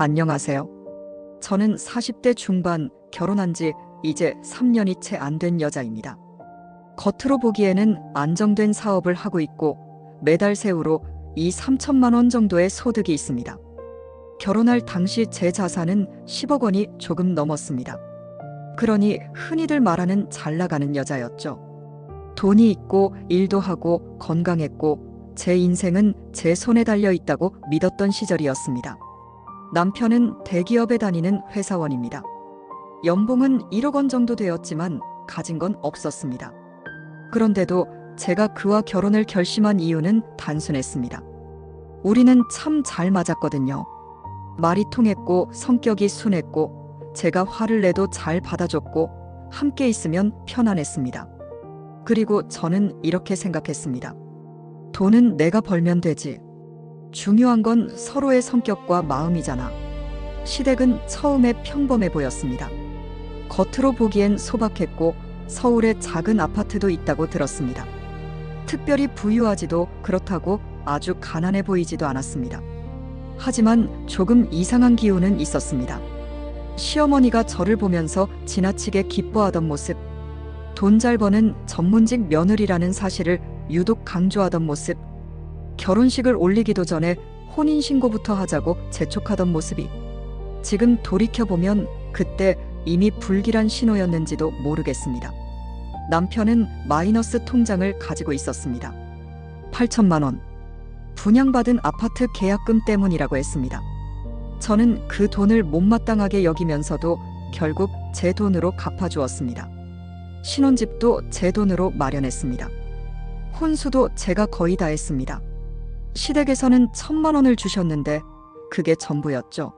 안녕하세요. 저는 40대 중반 결혼한 지 이제 3년이 채 안 된 여자입니다. 겉으로 보기에는 안정된 사업을 하고 있고 매달 세후로 3천만 원 정도의 소득이 있습니다. 결혼할 당시 제 자산은 10억 원이 조금 넘었습니다. 그러니 흔히들 말하는 잘 나가는 여자였죠. 돈이 있고 일도 하고 건강했고 제 인생은 제 손에 달려 있다고 믿었던 시절이었습니다. 남편은 대기업에 다니는 회사원입니다. 연봉은 1억 원 정도 되었지만 가진 건 없었습니다. 그런데도 제가 그와 결혼을 결심한 이유는 단순했습니다. 우리는 참 잘 맞았거든요. 말이 통했고 성격이 순했고 제가 화를 내도 잘 받아줬고 함께 있으면 편안했습니다. 그리고 저는 이렇게 생각했습니다. 돈은 내가 벌면 되지. 중요한 건 서로의 성격과 마음이잖아. 시댁은 처음에 평범해 보였습니다. 겉으로 보기엔 소박했고 서울에 작은 아파트도 있다고 들었습니다. 특별히 부유하지도 그렇다고 아주 가난해 보이지도 않았습니다. 하지만 조금 이상한 기운은 있었습니다. 시어머니가 저를 보면서 지나치게 기뻐하던 모습, 돈 잘 버는 전문직 며느리라는 사실을 유독 강조하던 모습, 결혼식을 올리기도 전에 혼인신고부터 하자고 재촉하던 모습이 지금 돌이켜보면 그때 이미 불길한 신호였는지도 모르겠습니다. 남편은 마이너스 통장을 가지고 있었습니다. 8천만 원. 분양받은 아파트 계약금 때문이라고 했습니다. 저는 그 돈을 못마땅하게 여기면서도 결국 제 돈으로 갚아주었습니다. 신혼집도 제 돈으로 마련했습니다. 혼수도 제가 거의 다 했습니다. 시댁에서는 1,000만 원을 주셨는데 그게 전부였죠.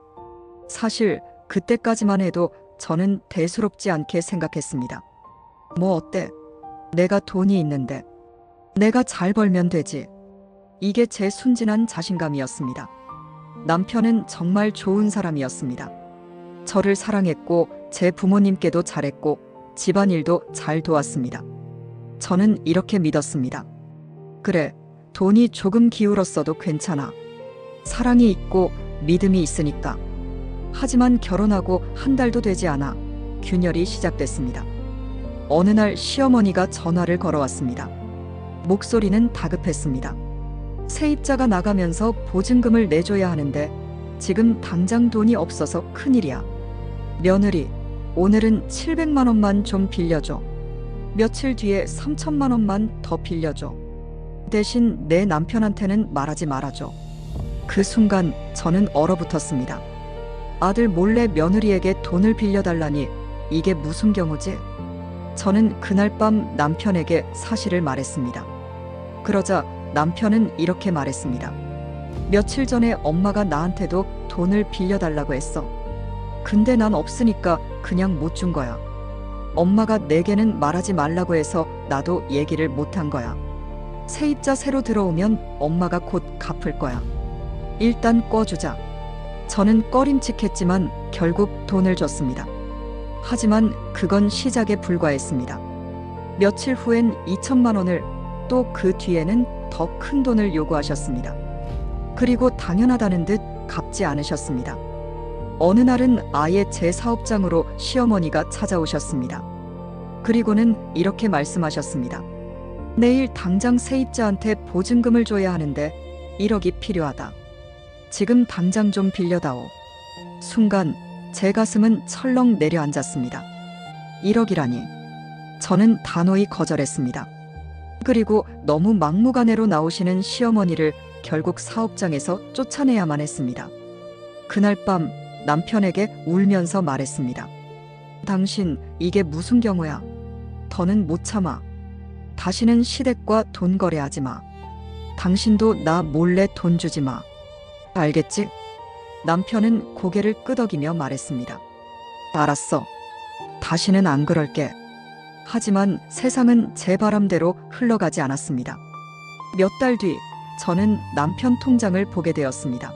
사실 그때까지만 해도 저는 대수롭지 않게 생각했습니다. 뭐 어때? 내가 돈이 있는데. 내가 잘 벌면 되지. 이게 제 순진한 자신감이었습니다. 남편은 정말 좋은 사람이었습니다. 저를 사랑했고 제 부모님께도 잘했고 집안일도 잘 도왔습니다. 저는 이렇게 믿었습니다. 그래, 돈이 조금 기울었어도 괜찮아. 사랑이 있고 믿음이 있으니까. 하지만 결혼하고 한 달도 되지 않아 균열이 시작됐습니다. 어느 날 시어머니가 전화를 걸어왔습니다. 목소리는 다급했습니다. 세입자가 나가면서 보증금을 내줘야 하는데 지금 당장 돈이 없어서 큰일이야. 며느리, 오늘은 700만 원만 좀 빌려줘. 며칠 뒤에 3천만 원만 더 빌려줘. 대신 내 남편한테는 말하지 말아줘. 그 순간 저는 얼어붙었습니다. 아들 몰래 며느리에게 돈을 빌려달라니 이게 무슨 경우지? 저는 그날 밤 남편에게 사실을 말했습니다. 그러자 남편은 이렇게 말했습니다. 며칠 전에 엄마가 나한테도 돈을 빌려달라고 했어. 근데 난 없으니까 그냥 못 준 거야. 엄마가 내게는 말하지 말라고 해서 나도 얘기를 못한 거야. 세입자 새로 들어오면 엄마가 곧 갚을 거야. 일단 꿔주자. 저는 꺼림칙했지만 결국 돈을 줬습니다. 하지만 그건 시작에 불과했습니다. 며칠 후엔 2천만 원을 또 그 뒤에는 더 큰 돈을 요구하셨습니다. 그리고 당연하다는 듯 갚지 않으셨습니다. 어느 날은 아예 제 사업장으로 시어머니가 찾아오셨습니다. 그리고는 이렇게 말씀하셨습니다. 내일 당장 세입자한테 보증금을 줘야 하는데 1억이 필요하다. 지금 당장 좀 빌려다오. 순간 제 가슴은 철렁 내려앉았습니다. 1억이라니. 저는 단호히 거절했습니다. 그리고 너무 막무가내로 나오시는 시어머니를 결국 사업장에서 쫓아내야만 했습니다. 그날 밤 남편에게 울면서 말했습니다. 당신 이게 무슨 경우야? 더는 못 참아. 다시는 시댁과 돈 거래하지 마. 당신도 나 몰래 돈 주지 마. 알겠지? 남편은 고개를 끄덕이며 말했습니다. 알았어. 다시는 안 그럴게. 하지만 세상은 제 바람대로 흘러가지 않았습니다. 몇 달 뒤 저는 남편 통장을 보게 되었습니다.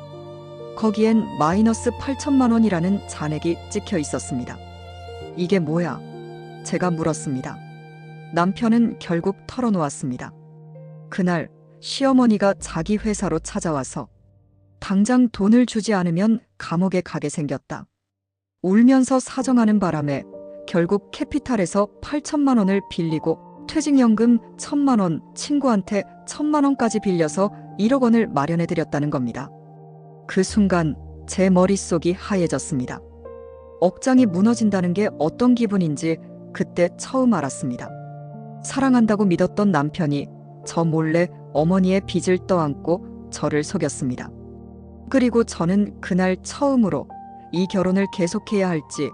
거기엔 마이너스 8천만 원이라는 잔액이 찍혀 있었습니다. 이게 뭐야? 제가 물었습니다. 남편은 결국 털어놓았습니다. 그날 시어머니가 자기 회사로 찾아와서 당장 돈을 주지 않으면 감옥에 가게 생겼다. 울면서 사정하는 바람에 결국 캐피탈에서 8천만 원을 빌리고 퇴직연금 1천만 원, 친구한테 1천만 원까지 빌려서 1억 원을 마련해드렸다는 겁니다. 그 순간 제 머릿속이 하얘졌습니다. 억장이 무너진다는 게 어떤 기분인지 그때 처음 알았습니다. 사랑한다고 믿었던 남편이 저 몰래 어머니의 빚을 떠안고 저를 속였습니다. 그리고 저는 그날 처음으로 이 결혼을 계속해야 할지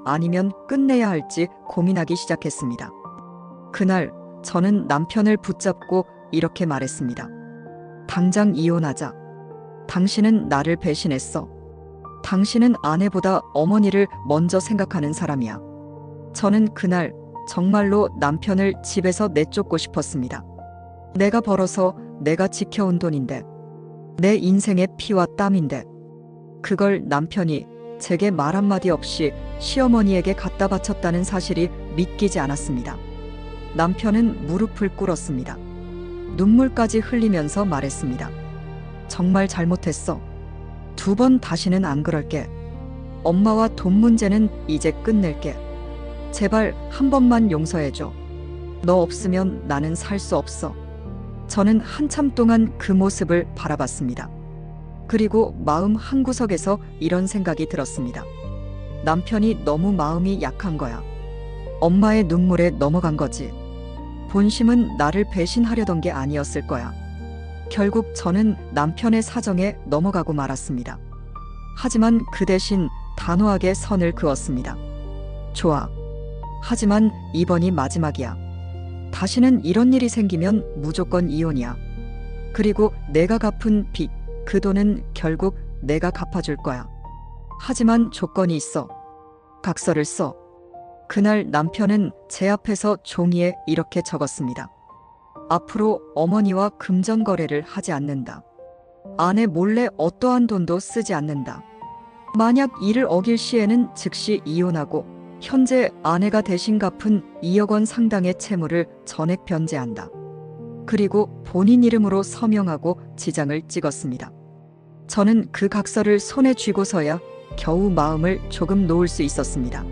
아니면 끝내야 할지 고민하기 시작했습니다. 그날 저는 남편을 붙잡고 이렇게 말했습니다. 당장 이혼하자. 당신은 나를 배신했어. 당신은 아내보다 어머니를 먼저 생각하는 사람이야. 저는 그날 정말로 남편을 집에서 내쫓고 싶었습니다. 내가 벌어서 내가 지켜온 돈인데, 내 인생의 피와 땀인데, 그걸 남편이 제게 말 한마디 없이 시어머니에게 갖다 바쳤다는 사실이 믿기지 않았습니다. 남편은 무릎을 꿇었습니다. 눈물까지 흘리면서 말했습니다. 정말 잘못했어. 2번 다시는 안 그럴게. 엄마와 돈 문제는 이제 끝낼게. 제발 한 번만 용서해줘. 너 없으면 나는 살 수 없어. 저는 한참 동안 그 모습을 바라봤습니다. 그리고 마음 한구석에서 이런 생각이 들었습니다. 남편이 너무 마음이 약한 거야. 엄마의 눈물에 넘어간 거지. 본심은 나를 배신하려던 게 아니었을 거야. 결국 저는 남편의 사정에 넘어가고 말았습니다. 하지만 그 대신 단호하게 선을 그었습니다. 좋아. 하지만 이번이 마지막이야. 다시는 이런 일이 생기면 무조건 이혼이야. 그리고 내가 갚은 빚, 그 돈은 결국 내가 갚아줄 거야. 하지만 조건이 있어. 각서를 써. 그날 남편은 제 앞에서 종이에 이렇게 적었습니다. 앞으로 어머니와 금전 거래를 하지 않는다. 아내 몰래 어떠한 돈도 쓰지 않는다. 만약 이를 어길 시에는 즉시 이혼하고 현재 아내가 대신 갚은 2억 원 상당의 채무를 전액 변제한다. 그리고 본인 이름으로 서명하고 지장을 찍었습니다. 저는 그 각서를 손에 쥐고서야 겨우 마음을 조금 놓을 수 있었습니다.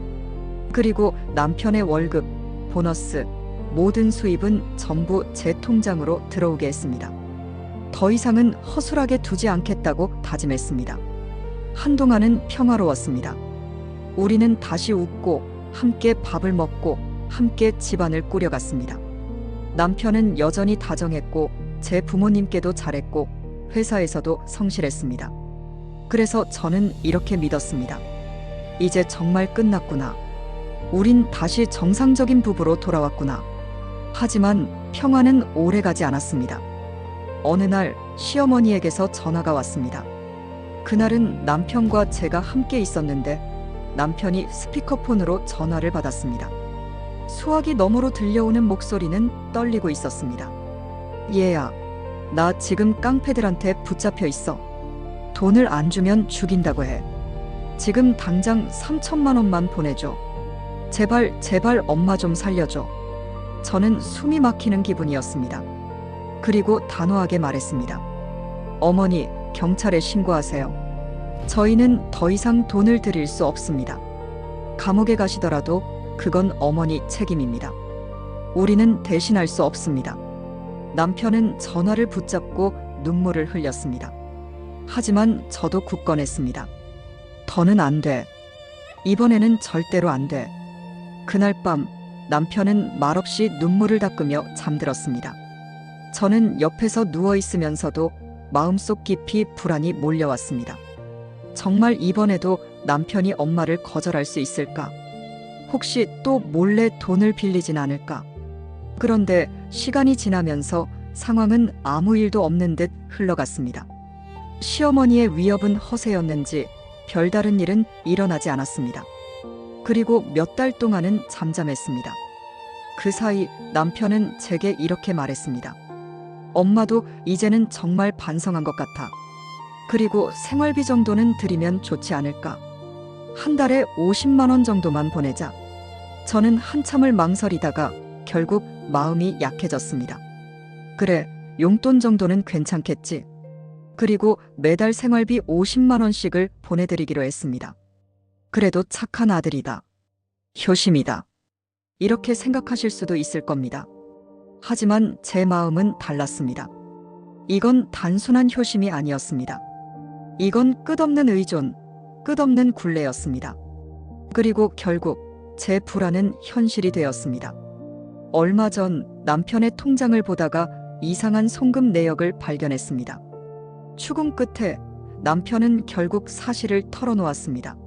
그리고 남편의 월급, 보너스, 모든 수입은 전부 제 통장으로 들어오게 했습니다. 더 이상은 허술하게 두지 않겠다고 다짐했습니다. 한동안은 평화로웠습니다. 우리는 다시 웃고 함께 밥을 먹고 함께 집안을 꾸려갔습니다. 남편은 여전히 다정했고 제 부모님께도 잘했고 회사에서도 성실했습니다. 그래서 저는 이렇게 믿었습니다. 이제 정말 끝났구나. 우린 다시 정상적인 부부로 돌아왔구나. 하지만 평화는 오래가지 않았습니다. 어느 날 시어머니에게서 전화가 왔습니다. 그날은 남편과 제가 함께 있었는데 남편이 스피커폰으로 전화를 받았습니다. 수화기 너머로 들려오는 목소리는 떨리고 있었습니다. 얘야, 나 지금 깡패들한테 붙잡혀 있어. 돈을 안 주면 죽인다고 해. 지금 당장 3천만 원만 보내줘. 제발, 제발 엄마 좀 살려줘. 저는 숨이 막히는 기분이었습니다. 그리고 단호하게 말했습니다. 어머니, 경찰에 신고하세요. 저희는 더 이상 돈을 드릴 수 없습니다. 감옥에 가시더라도 그건 어머니 책임입니다. 우리는 대신할 수 없습니다. 남편은 전화를 붙잡고 눈물을 흘렸습니다. 하지만 저도 굳건했습니다. 더는 안 돼. 이번에는 절대로 안 돼. 그날 밤 남편은 말없이 눈물을 닦으며 잠들었습니다. 저는 옆에서 누워 있으면서도 마음속 깊이 불안이 몰려왔습니다. 정말 이번에도 남편이 엄마를 거절할 수 있을까? 혹시 또 몰래 돈을 빌리진 않을까? 그런데 시간이 지나면서 상황은 아무 일도 없는 듯 흘러갔습니다. 시어머니의 위협은 허세였는지 별다른 일은 일어나지 않았습니다. 그리고 몇 달 동안은 잠잠했습니다. 그 사이 남편은 제게 이렇게 말했습니다. 엄마도 이제는 정말 반성한 것 같아. 그리고 생활비 정도는 드리면 좋지 않을까? 한 달에 50만 원 정도만 보내자. 저는 한참을 망설이다가 결국 마음이 약해졌습니다. 그래, 용돈 정도는 괜찮겠지. 그리고 매달 생활비 50만 원씩을 보내드리기로 했습니다. 그래도 착한 아들이다. 효심이다. 이렇게 생각하실 수도 있을 겁니다. 하지만 제 마음은 달랐습니다. 이건 단순한 효심이 아니었습니다. 이건 끝없는 의존, 끝없는 굴레였습니다. 그리고 결국 제 불안은 현실이 되었습니다. 얼마 전 남편의 통장을 보다가 이상한 송금 내역을 발견했습니다. 추궁 끝에 남편은 결국 사실을 털어놓았습니다.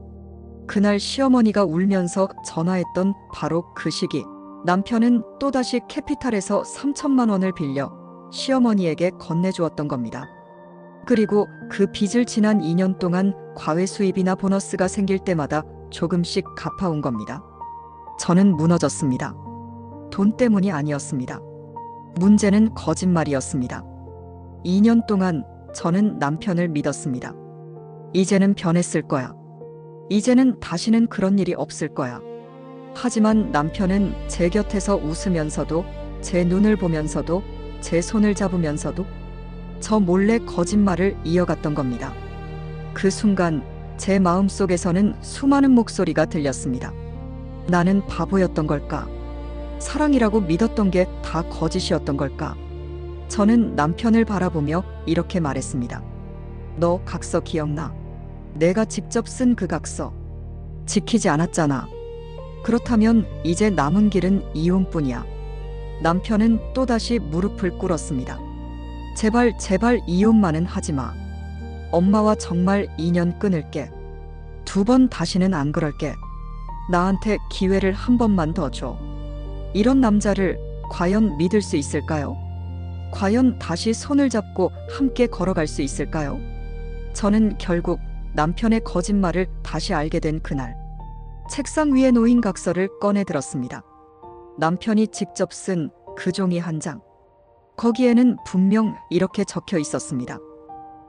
그날 시어머니가 울면서 전화했던 바로 그 시기, 남편은 또다시 캐피탈에서 3천만 원을 빌려 시어머니에게 건네주었던 겁니다. 그리고 그 빚을 지난 2년 동안 과외 수입이나 보너스가 생길 때마다 조금씩 갚아온 겁니다. 저는 무너졌습니다. 돈 때문이 아니었습니다. 문제는 거짓말이었습니다. 2년 동안 저는 남편을 믿었습니다. 이제는 변했을 거야. 이제는 다시는 그런 일이 없을 거야. 하지만 남편은 제 곁에서 웃으면서도, 제 눈을 보면서도, 제 손을 잡으면서도 저 몰래 거짓말을 이어갔던 겁니다. 그 순간 제 마음속에서는 수많은 목소리가 들렸습니다. 나는 바보였던 걸까? 사랑이라고 믿었던 게 다 거짓이었던 걸까? 저는 남편을 바라보며 이렇게 말했습니다. 너 각서 기억나? 내가 직접 쓴 그 각서. 지키지 않았잖아. 그렇다면 이제 남은 길은 이혼뿐이야. 남편은 또다시 무릎을 꿇었습니다. 제발 제발 이혼만은 하지 마. 엄마와 정말 인연 끊을게. 2번 다시는 안 그럴게. 나한테 기회를 한 번만 더 줘. 이런 남자를 과연 믿을 수 있을까요? 과연 다시 손을 잡고 함께 걸어갈 수 있을까요? 저는 결국 남편의 거짓말을 다시 알게 된 그날, 책상 위에 놓인 각서를 꺼내 들었습니다. 남편이 직접 쓴 그 종이 한 장. 거기에는 분명 이렇게 적혀 있었습니다.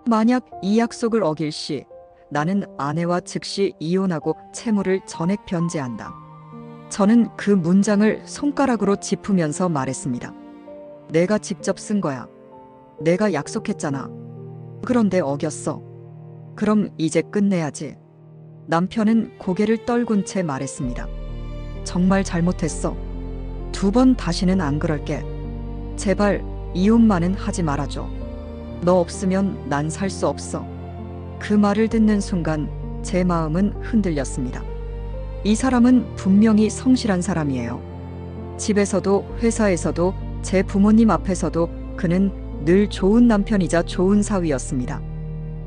만약 이 약속을 어길 시 나는 아내와 즉시 이혼하고 채무를 전액 변제한다. 저는 그 문장을 손가락으로 짚으면서 말했습니다. 내가 직접 쓴 거야. 내가 약속했잖아. 그런데 어겼어. 그럼 이제 끝내야지. 남편은 고개를 떨군 채 말했습니다. 정말 잘못했어. 2번 다시는 안 그럴게. 제발 이혼만은 하지 말아줘. 너 없으면 난 살 수 없어. 그 말을 듣는 순간 제 마음은 흔들렸습니다. 이 사람은 분명히 성실한 사람이에요. 집에서도 회사에서도 제 부모님 앞에서도 그는 늘 좋은 남편이자 좋은 사위였습니다.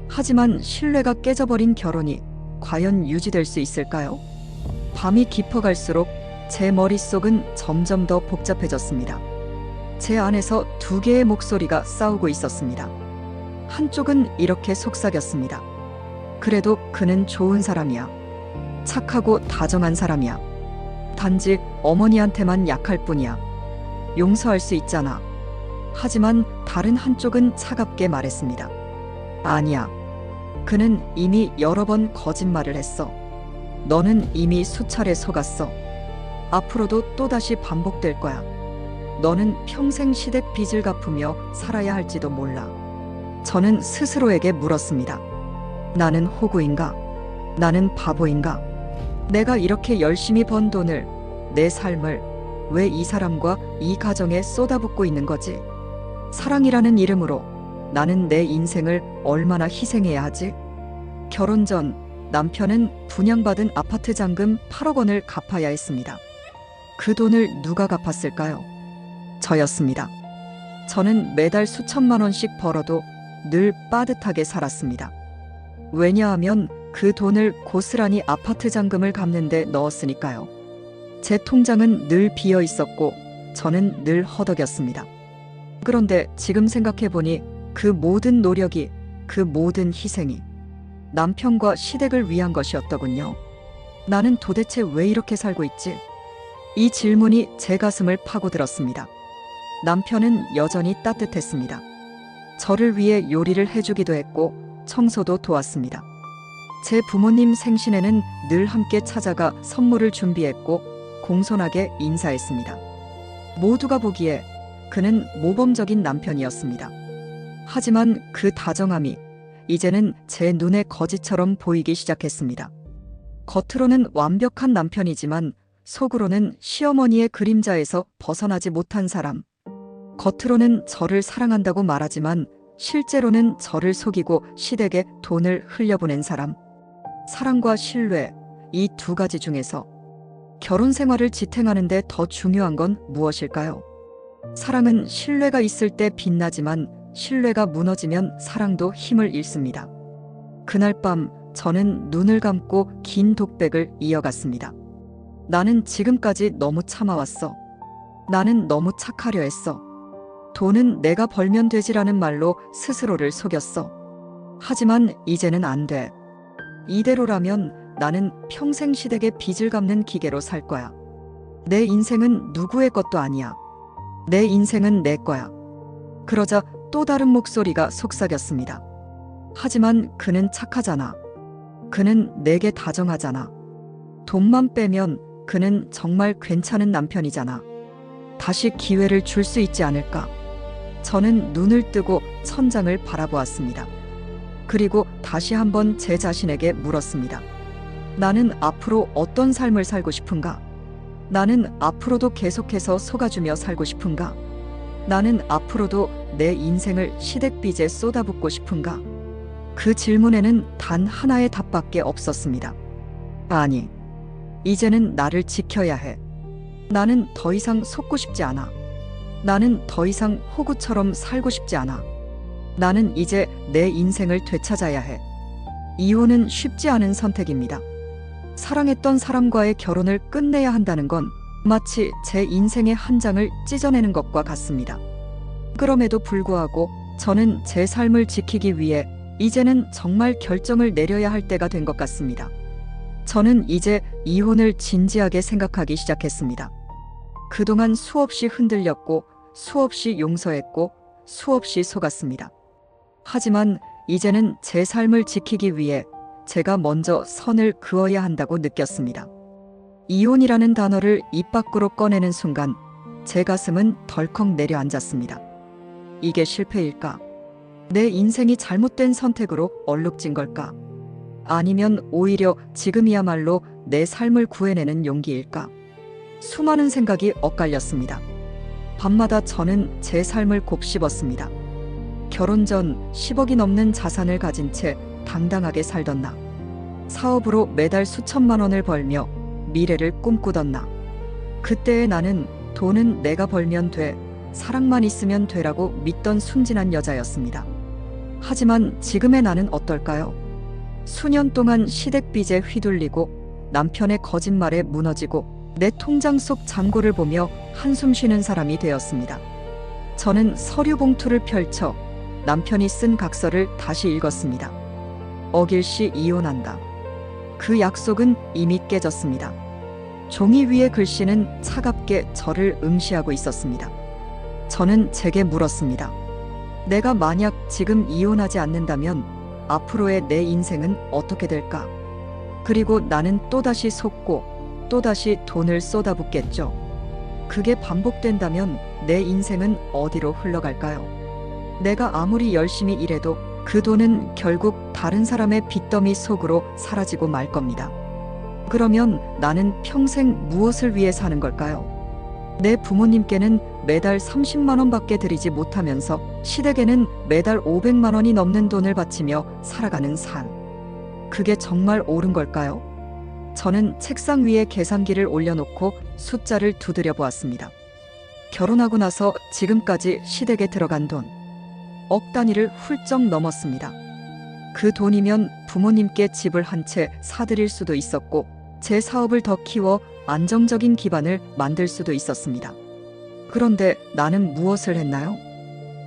하지만 신뢰가 깨져버린 결혼이 과연 유지될 수 있을까요? 밤이 깊어갈수록 제 머릿속은 점점 더 복잡해졌습니다. 제 안에서 2개의 목소리가 싸우고 있었습니다. 한쪽은 이렇게 속삭였습니다. 그래도 그는 좋은 사람이야. 착하고 다정한 사람이야. 단지 어머니한테만 약할 뿐이야. 용서할 수 있잖아. 하지만 다른 한쪽은 차갑게 말했습니다. 아니야. 그는 이미 여러 번 거짓말을 했어. 너는 이미 수차례 속았어. 앞으로도 또다시 반복될 거야. 너는 평생 시댁 빚을 갚으며 살아야 할지도 몰라. 저는 스스로에게 물었습니다. 나는 호구인가? 나는 바보인가? 내가 이렇게 열심히 번 돈을, 내 삶을 왜 이 사람과 이 가정에 쏟아붓고 있는 거지? 사랑이라는 이름으로 나는 내 인생을 얼마나 희생해야 하지? 결혼 전 남편은 분양받은 아파트 잔금 8억 원을 갚아야 했습니다. 그 돈을 누가 갚았을까요? 저였습니다. 저는 매달 수천만 원씩 벌어도 늘 빠듯하게 살았습니다. 왜냐하면 그 돈을 고스란히 아파트 잔금을 갚는 데 넣었으니까요. 제 통장은 늘 비어 있었고 저는 늘 허덕였습니다. 그런데 지금 생각해보니 그 모든 노력이, 그 모든 희생이 남편과 시댁을 위한 것이었더군요. 나는 도대체 왜 이렇게 살고 있지? 이 질문이 제 가슴을 파고들었습니다. 남편은 여전히 따뜻했습니다. 저를 위해 요리를 해주기도 했고 청소도 도왔습니다. 제 부모님 생신에는 늘 함께 찾아가 선물을 준비했고 공손하게 인사했습니다. 모두가 보기에 그는 모범적인 남편이었습니다. 하지만 그 다정함이 이제는 제 눈에 거짓처럼 보이기 시작했습니다. 겉으로는 완벽한 남편이지만 속으로는 시어머니의 그림자에서 벗어나지 못한 사람. 겉으로는 저를 사랑한다고 말하지만 실제로는 저를 속이고 시댁에 돈을 흘려보낸 사람. 사랑과 신뢰, 이 두 가지 중에서 결혼 생활을 지탱하는데 더 중요한 건 무엇일까요? 사랑은 신뢰가 있을 때 빛나지만 신뢰가 무너지면 사랑도 힘을 잃습니다. 그날 밤 저는 눈을 감고 긴 독백을 이어갔습니다. 나는 지금까지 너무 참아왔어. 나는 너무 착하려 했어. 돈은 내가 벌면 되지라는 말로 스스로를 속였어. 하지만 이제는 안 돼. 이대로라면 나는 평생 시댁의 빚을 갚는 기계로 살 거야. 내 인생은 누구의 것도 아니야. 내 인생은 내 거야. 그러자 또 다른 목소리가 속삭였습니다. 하지만 그는 착하잖아. 그는 내게 다정하잖아. 돈만 빼면 그는 정말 괜찮은 남편이잖아. 다시 기회를 줄 수 있지 않을까? 저는 눈을 뜨고 천장을 바라보았습니다. 그리고 다시 한번 제 자신에게 물었습니다. 나는 앞으로 어떤 삶을 살고 싶은가? 나는 앞으로도 계속해서 속아주며 살고 싶은가? 나는 앞으로도 내 인생을 시댁빚에 쏟아붓고 싶은가? 그 질문에는 단 하나의 답밖에 없었습니다. 아니, 이제는 나를 지켜야 해. 나는 더 이상 속고 싶지 않아. 나는 더 이상 호구처럼 살고 싶지 않아. 나는 이제 내 인생을 되찾아야 해. 이혼은 쉽지 않은 선택입니다. 사랑했던 사람과의 결혼을 끝내야 한다는 건 마치 제 인생의 한 장을 찢어내는 것과 같습니다. 그럼에도 불구하고 저는 제 삶을 지키기 위해 이제는 정말 결정을 내려야 할 때가 된 것 같습니다. 저는 이제 이혼을 진지하게 생각하기 시작했습니다. 그동안 수없이 흔들렸고 수없이 용서했고 수없이 속았습니다. 하지만 이제는 제 삶을 지키기 위해 제가 먼저 선을 그어야 한다고 느꼈습니다. 이혼이라는 단어를 입 밖으로 꺼내는 순간 제 가슴은 덜컥 내려앉았습니다. 이게 실패일까? 내 인생이 잘못된 선택으로 얼룩진 걸까? 아니면 오히려 지금이야말로 내 삶을 구해내는 용기일까? 수많은 생각이 엇갈렸습니다. 밤마다 저는 제 삶을 곱씹었습니다. 결혼 전 10억이 넘는 자산을 가진 채 당당하게 살던 나. 사업으로 매달 수천만 원을 벌며 미래를 꿈꾸던 나. 그때의 나는 돈은 내가 벌면 돼, 사랑만 있으면 되라고 믿던 순진한 여자였습니다. 하지만 지금의 나는 어떨까요? 수년 동안 시댁빚에 휘둘리고 남편의 거짓말에 무너지고 내 통장 속 잔고를 보며 한숨 쉬는 사람이 되었습니다. 저는 서류 봉투를 펼쳐 남편이 쓴 각서를 다시 읽었습니다. 어길 시 이혼한다. 그 약속은 이미 깨졌습니다. 종이 위의 글씨는 차갑게 저를 응시하고 있었습니다. 저는 제게 물었습니다. 내가 만약 지금 이혼하지 않는다면 앞으로의 내 인생은 어떻게 될까? 그리고 나는 또다시 속고 또다시 돈을 쏟아붓겠죠. 그게 반복된다면 내 인생은 어디로 흘러갈까요? 내가 아무리 열심히 일해도 그 돈은 결국 다른 사람의 빚더미 속으로 사라지고 말 겁니다. 그러면 나는 평생 무엇을 위해 사는 걸까요? 내 부모님께는 매달 30만 원밖에 드리지 못하면서 시댁에는 매달 500만 원이 넘는 돈을 바치며 살아가는 삶. 그게 정말 옳은 걸까요? 저는 책상 위에 계산기를 올려놓고 숫자를 두드려 보았습니다. 결혼하고 나서 지금까지 시댁에 들어간 돈. 억 단위를 훌쩍 넘었습니다. 그 돈이면 부모님께 집을 한 채 사드릴 수도 있었고 제 사업을 더 키워 안정적인 기반을 만들 수도 있었습니다. 그런데 나는 무엇을 했나요?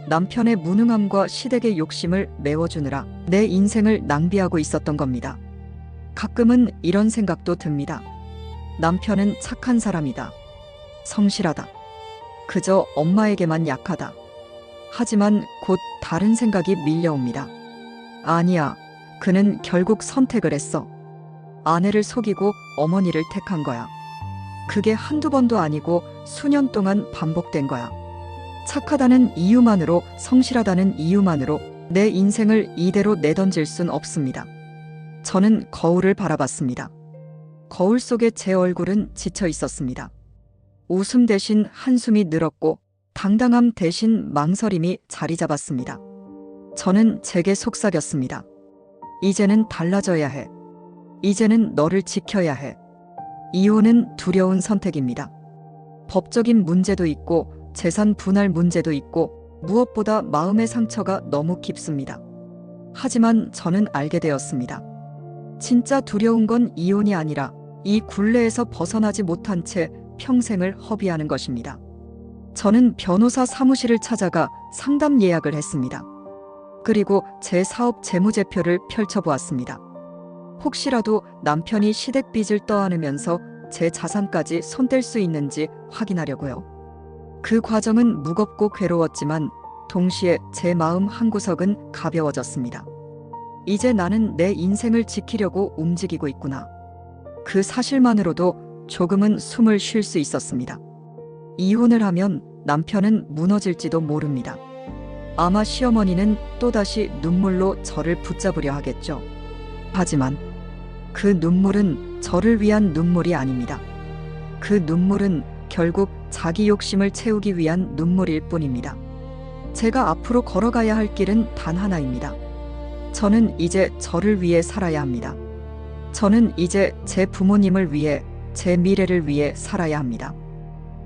남편의 무능함과 시댁의 욕심을 메워주느라 내 인생을 낭비하고 있었던 겁니다. 가끔은 이런 생각도 듭니다. 남편은 착한 사람이다. 성실하다. 그저 엄마에게만 약하다. 하지만 곧 다른 생각이 밀려옵니다. 아니야, 그는 결국 선택을 했어. 아내를 속이고 어머니를 택한 거야. 그게 한두 번도 아니고 수년 동안 반복된 거야. 착하다는 이유만으로, 성실하다는 이유만으로 내 인생을 이대로 내던질 순 없습니다. 저는 거울을 바라봤습니다. 거울 속에 제 얼굴은 지쳐 있었습니다. 웃음 대신 한숨이 늘었고 당당함 대신 망설임이 자리 잡았습니다. 저는 제게 속삭였습니다. 이제는 달라져야 해. 이제는 너를 지켜야 해. 이혼은 두려운 선택입니다. 법적인 문제도 있고 재산 분할 문제도 있고 무엇보다 마음의 상처가 너무 깊습니다. 하지만 저는 알게 되었습니다. 진짜 두려운 건 이혼이 아니라 이 굴레에서 벗어나지 못한 채 평생을 허비하는 것입니다. 저는 변호사 사무실을 찾아가 상담 예약을 했습니다. 그리고 제 사업 재무제표를 펼쳐보았습니다. 혹시라도 남편이 시댁빚을 떠안으면서 제 자산까지 손댈 수 있는지 확인하려고요. 그 과정은 무겁고 괴로웠지만 동시에 제 마음 한구석은 가벼워졌습니다. 이제 나는 내 인생을 지키려고 움직이고 있구나. 그 사실만으로도 조금은 숨을 쉴 수 있었습니다. 이혼을 하면 남편은 무너질지도 모릅니다. 아마 시어머니는 또다시 눈물로 저를 붙잡으려 하겠죠. 하지만 그 눈물은 저를 위한 눈물이 아닙니다. 그 눈물은 결국 자기 욕심을 채우기 위한 눈물일 뿐입니다. 제가 앞으로 걸어가야 할 길은 단 하나입니다. 저는 이제 저를 위해 살아야 합니다. 저는 이제 제 부모님을 위해, 제 미래를 위해 살아야 합니다.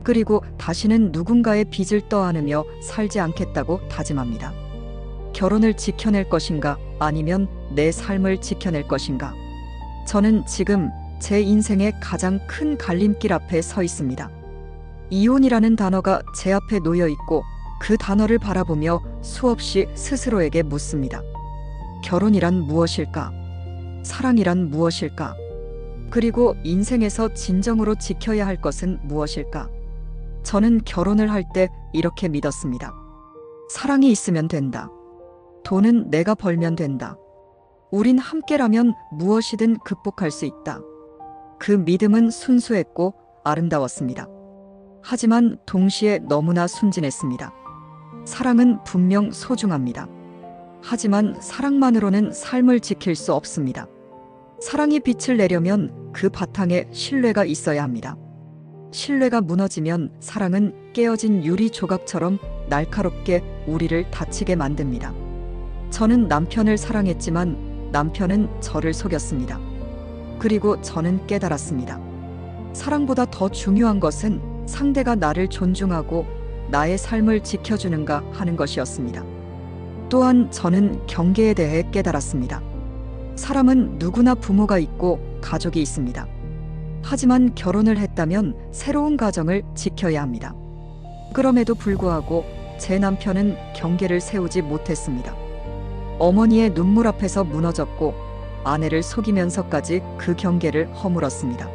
그리고 다시는 누군가의 빚을 떠안으며 살지 않겠다고 다짐합니다. 결혼을 지켜낼 것인가, 아니면 내 삶을 지켜낼 것인가. 저는 지금 제 인생의 가장 큰 갈림길 앞에 서 있습니다. 이혼이라는 단어가 제 앞에 놓여 있고 그 단어를 바라보며 수없이 스스로에게 묻습니다. 결혼이란 무엇일까? 사랑이란 무엇일까? 그리고 인생에서 진정으로 지켜야 할 것은 무엇일까? 저는 결혼을 할 때 이렇게 믿었습니다. 사랑이 있으면 된다. 돈은 내가 벌면 된다. 우린 함께라면 무엇이든 극복할 수 있다. 그 믿음은 순수했고 아름다웠습니다. 하지만 동시에 너무나 순진했습니다. 사랑은 분명 소중합니다. 하지만 사랑만으로는 삶을 지킬 수 없습니다. 사랑이 빛을 내려면 그 바탕에 신뢰가 있어야 합니다. 신뢰가 무너지면 사랑은 깨어진 유리 조각처럼 날카롭게 우리를 다치게 만듭니다. 저는 남편을 사랑했지만 남편은 저를 속였습니다. 그리고 저는 깨달았습니다. 사랑보다 더 중요한 것은 상대가 나를 존중하고 나의 삶을 지켜주는가 하는 것이었습니다. 또한 저는 경계에 대해 깨달았습니다. 사람은 누구나 부모가 있고 가족이 있습니다. 하지만 결혼을 했다면 새로운 가정을 지켜야 합니다. 그럼에도 불구하고 제 남편은 경계를 세우지 못했습니다. 어머니의 눈물 앞에서 무너졌고 아내를 속이면서까지 그 경계를 허물었습니다.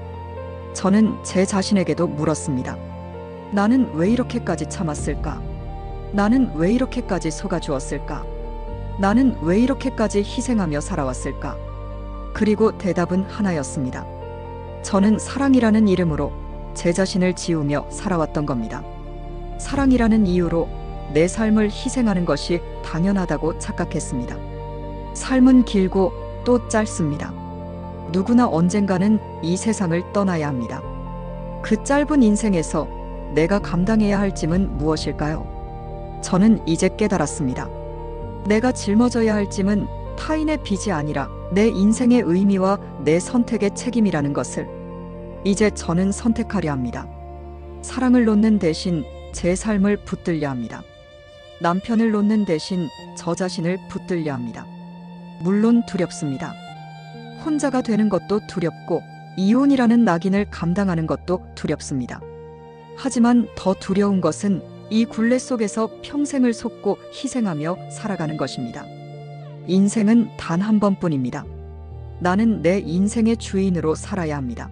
저는 제 자신에게도 물었습니다. 나는 왜 이렇게까지 참았을까? 나는 왜 이렇게까지 속아주었을까? 나는 왜 이렇게까지 희생하며 살아왔을까? 그리고 대답은 하나였습니다. 저는 사랑이라는 이름으로 제 자신을 지우며 살아왔던 겁니다. 사랑이라는 이유로 내 삶을 희생하는 것이 당연하다고 착각했습니다. 삶은 길고 또 짧습니다. 누구나 언젠가는 이 세상을 떠나야 합니다. 그 짧은 인생에서 내가 감당해야 할 짐은 무엇일까요? 저는 이제 깨달았습니다. 내가 짊어져야 할 짐은 타인의 빚이 아니라 내 인생의 의미와 내 선택의 책임이라는 것을 이제 저는 선택하려 합니다. 사랑을 놓는 대신 제 삶을 붙들려 합니다. 남편을 놓는 대신 저 자신을 붙들려 합니다. 물론 두렵습니다. 혼자가 되는 것도 두렵고 이혼이라는 낙인을 감당하는 것도 두렵습니다. 하지만 더 두려운 것은 이 굴레 속에서 평생을 속고 희생하며 살아가는 것입니다. 인생은 단 한 번뿐입니다. 나는 내 인생의 주인으로 살아야 합니다.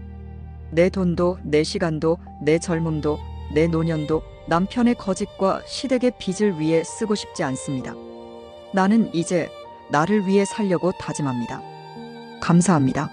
내 돈도, 내 시간도, 내 젊음도, 내 노년도 남편의 거짓과 시댁의 빚을 위해 쓰고 싶지 않습니다. 나는 이제 나를 위해 살려고 다짐합니다. 감사합니다.